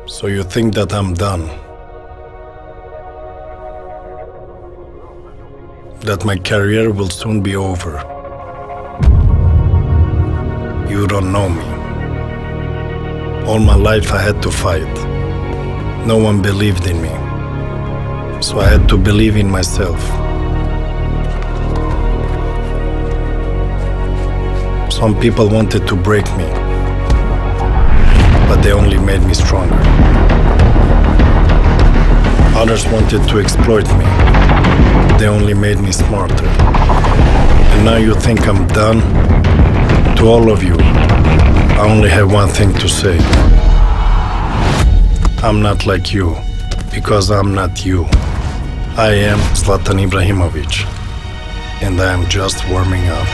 So you think that I'm done? That my career will soon be over? You don't know me. All my life I had to fight. No one believed in me. So I had to believe in myself. Some people wanted to break me, but they only made me stronger. Others wanted to exploit me. They only made me smarter. And now you think I'm done? To all of you, I only have one thing to say. I'm not like you, because I'm not you. I am Zlatan Ibrahimovic, and I am just warming up.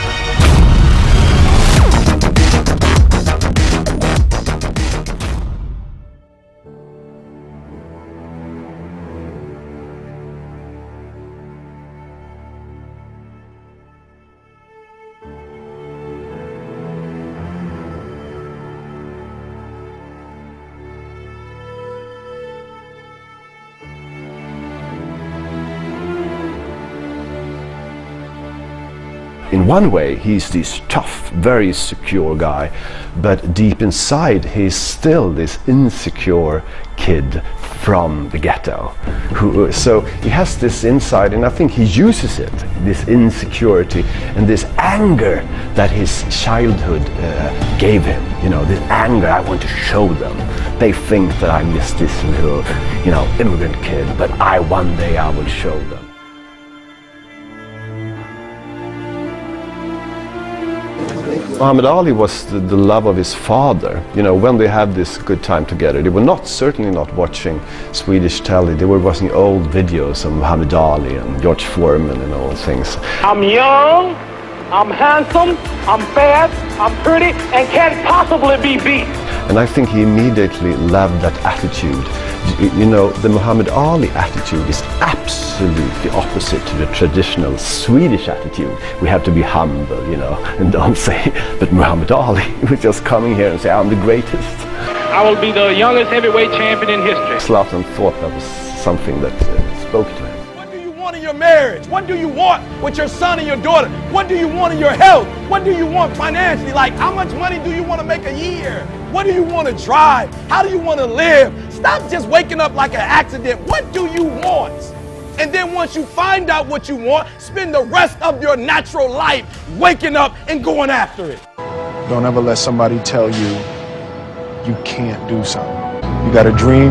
In one way, he's this tough, very secure guy, but deep inside, he's still this insecure kid from the ghetto. So he has this inside, and I think he uses it, this insecurity and this anger that his childhood gave him. You know, this anger, I want to show them. They think that I'm just this little, immigrant kid, but one day I will show them. Muhammad Ali was the love of his father. When they had this good time together, they were certainly not watching Swedish telly. They were watching old videos of Muhammad Ali and George Foreman and all things. I'm young, I'm handsome, I'm fast, I'm pretty, and can't possibly be beat. And I think he immediately loved that attitude. The Muhammad Ali attitude is absolutely opposite to the traditional Swedish attitude. We have to be humble, and don't say, but Muhammad Ali was just coming here and say, I'm the greatest. I will be the youngest heavyweight champion in history. Zlatan thought that was something that spoke to him. What do you want in your marriage? What do you want with your son and your daughter? What do you want in your health? What do you want financially? Like, how much money do you want to make a year? What do you want to drive? How do you want to live? Stop just waking up like an accident. What do you want? And then once you find out what you want, spend the rest of your natural life waking up and going after it. Don't ever let somebody tell you you can't do something. You got a dream,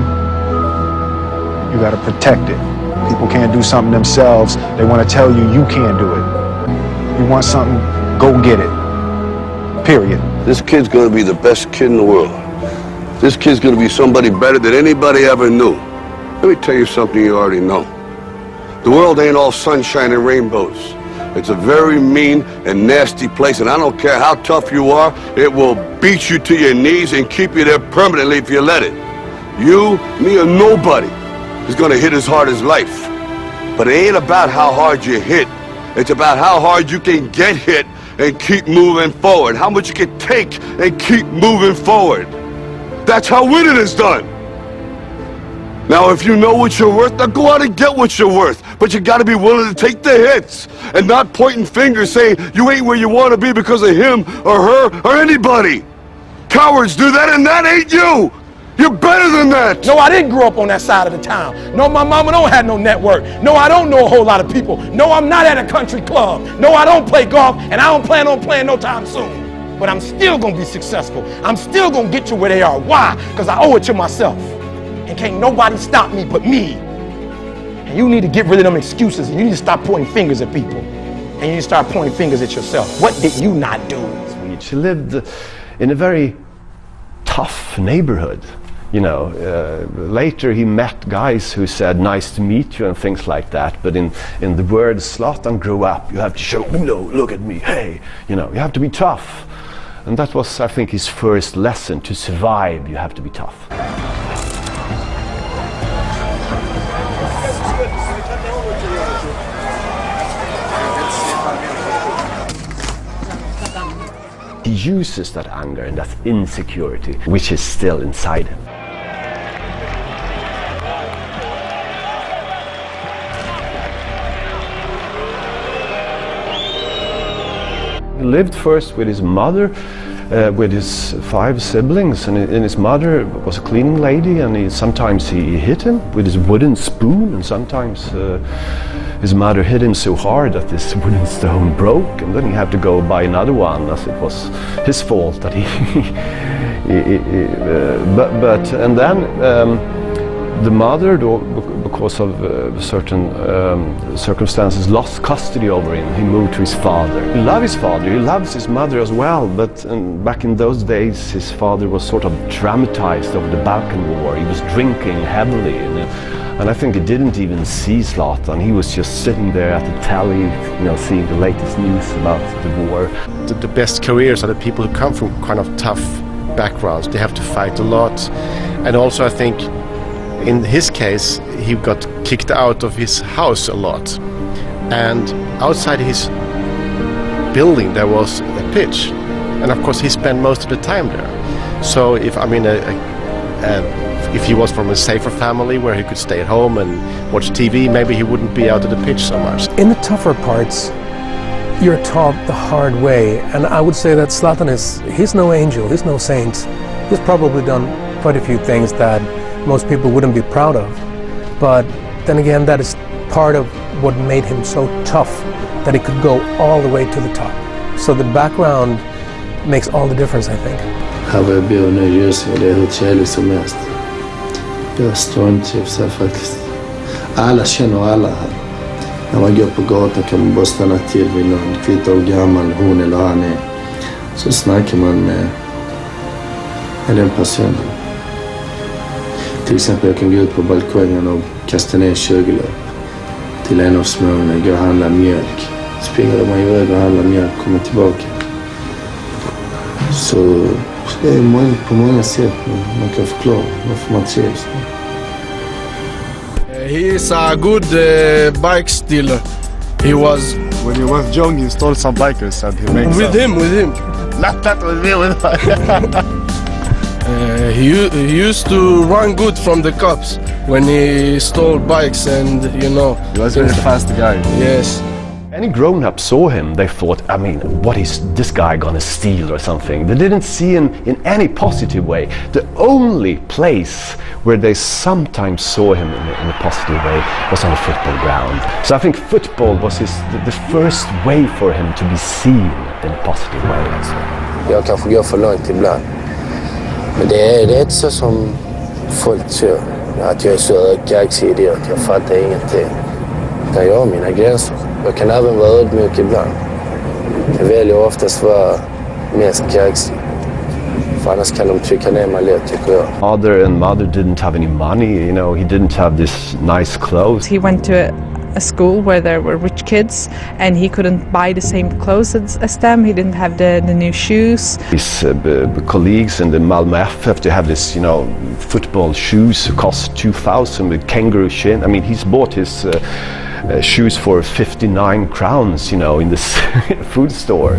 you got to protect it. People can't do something themselves. They want to tell you you can't do it. You want something, go get it. Period. This kid's gonna be the best kid in the world. This kid's gonna be somebody better than anybody ever knew. Let me tell you something you already know. The world ain't all sunshine and rainbows. It's a very mean and nasty place, and I don't care how tough you are, it will beat you to your knees and keep you there permanently if you let it. You, me, or nobody is gonna hit as hard as life. But it ain't about how hard you hit. It's about how hard you can get hit and keep moving forward. How much you can take and keep moving forward. That's how winning is done. Now, if you know what you're worth, now go out and get what you're worth. But you gotta be willing to take the hits and not pointing fingers saying you ain't where you wanna be because of him or her or anybody. Cowards do that, and that ain't you. You're better than that. No, I didn't grow up on that side of the town. No, my mama don't have no network. No, I don't know a whole lot of people. No, I'm not at a country club. No, I don't play golf, and I don't plan on playing no time soon. But I'm still gonna be successful. I'm still gonna get you where they are. Why? Because I owe it to myself. And can't nobody stop me but me. And you need to get rid of them excuses, and you need to stop pointing fingers at people. And you need to start pointing fingers at yourself. What did you not do? She lived in a very tough neighborhood. Later he met guys who said, nice to meet you and things like that. But in the words Zlatan grew up, you have to show, look at me, hey, you have to be tough. And that was, I think, his first lesson. To survive, you have to be tough. He uses that anger and that insecurity, which is still inside him. lived first with his mother, with his 5 siblings, and his mother was a cleaning lady, and sometimes he hit him with his wooden spoon, and sometimes his mother hit him so hard that this wooden stone broke, and then he had to go buy another one, as it was his fault that and then the mother, because of certain circumstances, lost custody over him. He moved to his father. He loved his father, he loves his mother as well, but back in those days his father was sort of traumatized over the Balkan War. He was drinking heavily, and I think he didn't even see Zlatan. He was just sitting there at the telly, seeing the latest news about the war. The best careers are the people who come from kind of tough backgrounds. They have to fight a lot, and also I think in his case, he got kicked out of his house a lot, and outside his building there was a pitch, and of course he spent most of the time there. So if he was from a safer family where he could stay at home and watch TV, maybe he wouldn't be out at the pitch so much. In the tougher parts, you're taught the hard way, and I would say that Zlatan he's no angel, he's no saint. He's probably done quite a few things that most people wouldn't be proud of, but then again, that is part of what made him so tough, that he could go all the way to the top. So the background makes all the difference, I think. Här var jag bor nu just nu, det är hur trevligt som helst. Jag stormtrivs här faktiskt. Alla känner alla här. När man går på gatan kan man bara stanna till vid någon, kvittar hur gammal hon eller han är. Så snackar man med den personen. Till exempel jag kan gå ut på balkongen och kasta ner 20-lapp till en av småarna, gå och handla mjölk. Springer de iväg och handlar mjölk, kommer tillbaka. Så det är på många sätt man kan förklara varför man trivs. He is a good bike stealer. He was... When he was young, he stole some bikers and he makes with him. Not that with me, with He used to run good from the cops when he stole bikes, and He was a very fast guy. Yes. Any grown-up saw him, they thought, what is this guy gonna steal or something? They didn't see him in any positive way. The only place where they sometimes saw him in a positive way was on the football ground. So I think football was the first way for him to be seen in a positive way. Jag kanske går för långt ibland. Men det är inte så som folk tror. Att jag är så kaxig-idiot, jag fattar ingenting. Jag har mina gränser. Jag kan även vara ödmjuk ibland. Jag väljer oftast vara mest kaxig. För annars kan de trycka ner mig lätt, tycker jag. Father and mother didn't have any money, he didn't have this nice clothes. He went to a school where there were rich kids, and he couldn't buy the same clothes as them. He didn't have the new shoes. His colleagues in the Malmö FF to have this, football shoes cost 2,000 with kangaroo shin. He's bought his shoes for 59 crowns, in this food store.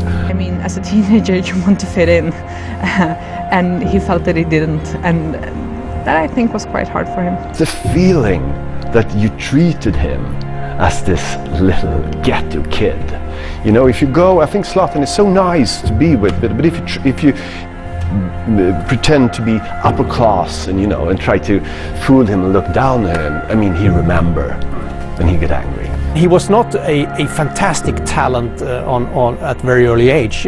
As a teenager, you want to fit in, and he felt that he didn't, and that I think was quite hard for him. The feeling that you treated him as this little ghetto kid. If you go, I think Zlatan is so nice to be with, but if you pretend to be upper class and and try to fool him and look down at him, he remember and he get angry. He was not a fantastic talent at very early age.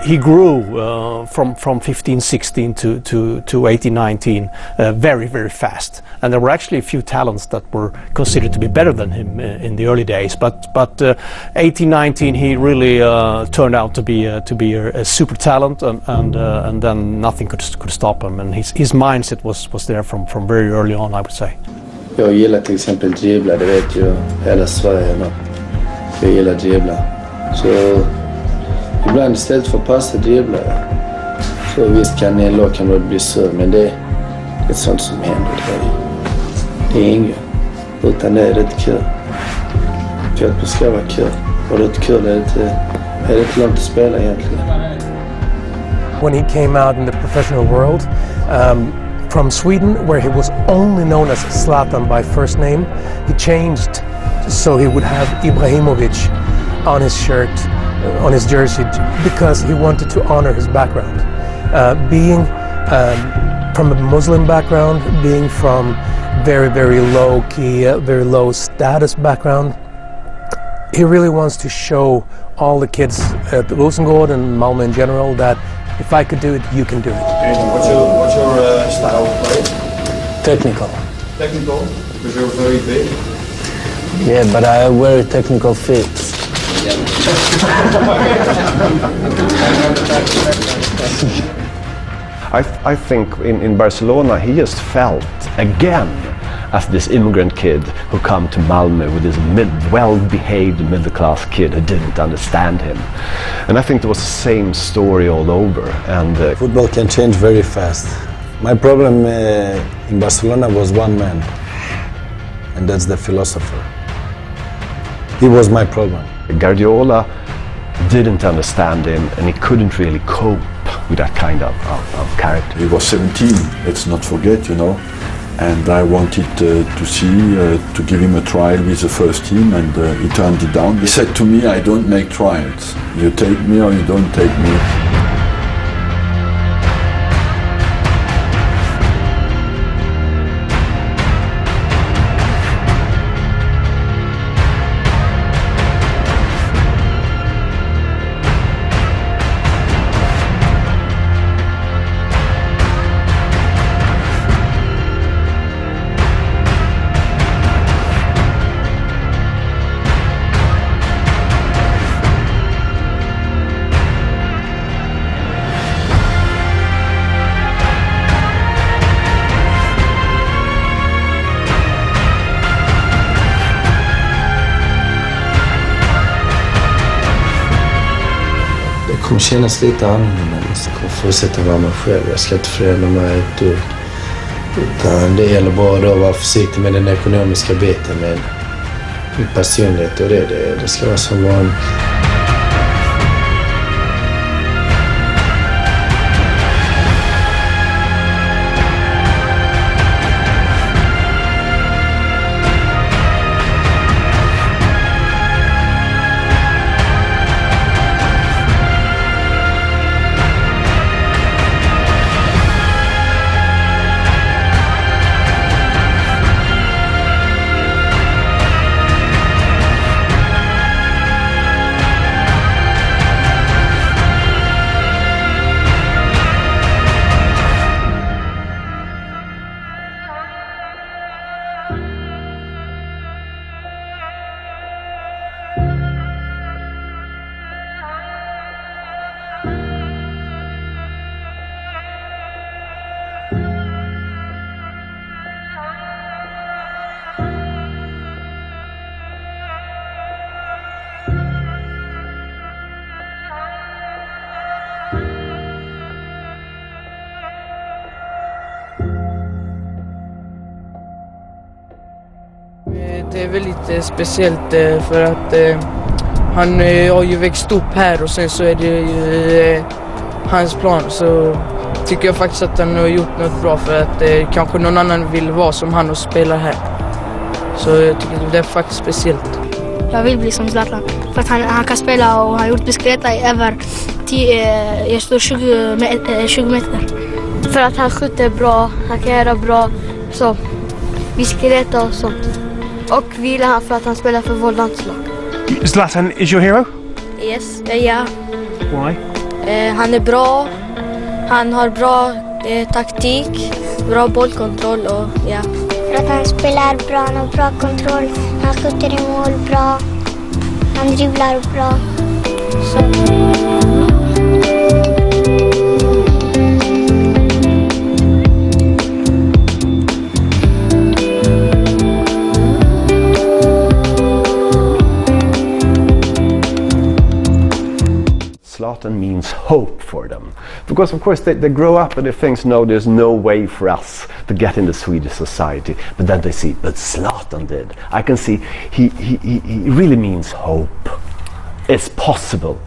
He grew from 15, 16 to 18, 19 very, very fast. And there were actually a few talents that were considered to be better than him in the early days. But 18, 19, he really turned out to be a super talent, and then nothing could stop him. And his mindset was there from very early on, I would say. Jag gillar till exempel dribbla, det vet ju hela Sverige. Jag gillar dribbla. Så ibland istället för att passa dribbla. Så visst kan en lag kan bli sur, men det är ett sånt som händer. Det är inget. Utan det är rätt kul. För att det ska vara kul. Och det är kul är det inte långt att spela egentligen. When he came out in the professional world, from Sweden, where he was only known as Zlatan by first name, he changed so he would have Ibrahimovic on his shirt on his jersey because he wanted to honor his background. Being from a Muslim background, being from very low key, very low status background, he really wants to show all the kids at the Rosengård and Malmö in general that if I could do it, you can do it. What's your style of play? Technical. Technical, because you're very big. Yeah, but I wear technical fit. I think in Barcelona he just felt again as this immigrant kid who come to Malmö with this well-behaved middle-class kid who didn't understand him. And I think there was the same story all over. And football can change very fast. My problem in Barcelona was one man, and that's the philosopher. He was my problem. Guardiola didn't understand him, and he couldn't really cope with that kind of character. He was 17, let's not forget, you know. And I wanted to give him a trial with the first team, and he turned it down. He said to me, I don't make trials. You take me or you don't take me. Det kommer kännas lite annorlunda, men jag ska fortsätta vara mig själv. Jag ska inte förändra mig ett dugg. Utan det gäller bara att vara försiktig med den ekonomiska biten, med personlighet och det ska vara som vanligt. Det är väl lite speciellt för att han har ju växt upp här och sen så är det ju hans plan, så tycker jag faktiskt att han har gjort något bra för att kanske någon annan vill vara som han och spela här. Så jag tycker det är faktiskt speciellt. Jag vill bli som Zlatan för att han kan spela och han har gjort bicicleta i över 20 meter. För att han skjuter bra, han kan göra bra så bicicleta och sånt. Och vi gillar han för att han spelar för vårt landslag. Zlatan is your hero? Yes, ja. Why? Han är bra, han har bra taktik, bra bollkontroll och ja. För att han spelar bra, han har bra kontroll, han skjuter i mål bra, han dribblar bra. Så. Zlatan means hope for them, because of course they grow up and they think, no, there's no way for us to get into Swedish society, but then they see, but Zlatan did. I can see he really means hope. It's possible.